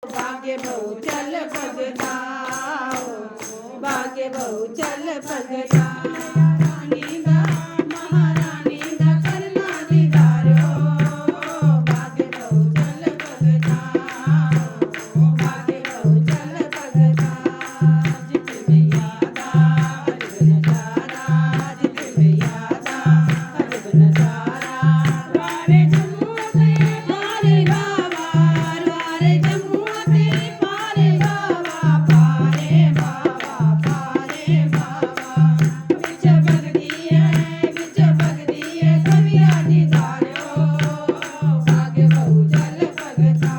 भाग्य बहु चल भगता भाग्य बहु चल भगता रानी दा महारानी दा करना दीदारो भाग्य बहु चल भगता भाग्य बहु चल भगता जित में यादा हरग नजारा जित में यादा हरग नजारा वारे जम्मू ते पारे बाबा वारे जम्मू ते पारे बाबा पारे बाबा पारे बाबा विच भगदी है कविया दीदारो भाग्य बहु चल भगता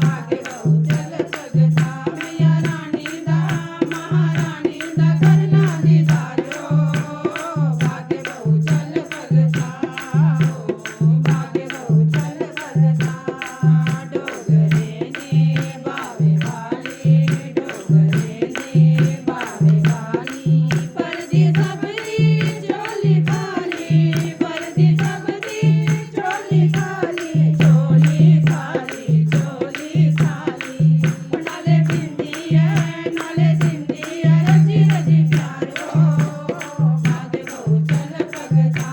भाग्य बहु चल भगता मैया रानी दा महारानी दा करना दीदारो भाग्य बहु चल भगता भाग्य बहु चल भगता डोगरे ने बावे वाली डोगरे ने बावे वाली परदी सबदी चोली खाली परदी सबदी चोली खाली चोली खाली चोली खाली नाले पिंदी है रजी रजी प्यारो भाग्य बहु चल भगता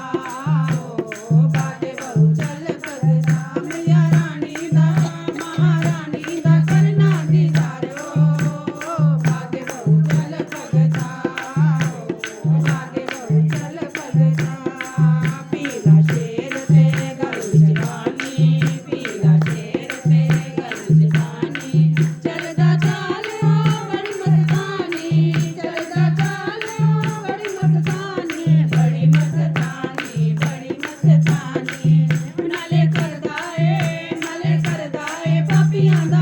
भाग्य बहु चल भगता मैया रानी दा महारानी दा करना दीदारो भाग्य बहु चल भगता भाग्य बहु चल भगता पीला शेर ते गल जवानी पीला शेर ते गल जवानी चलदा चालो बड़ी मस्तानी चलदा चालो बड़ी मस्तानी बड़ी मस्तानी बड़ी मस्तानी नाले करदा ए पापियां दा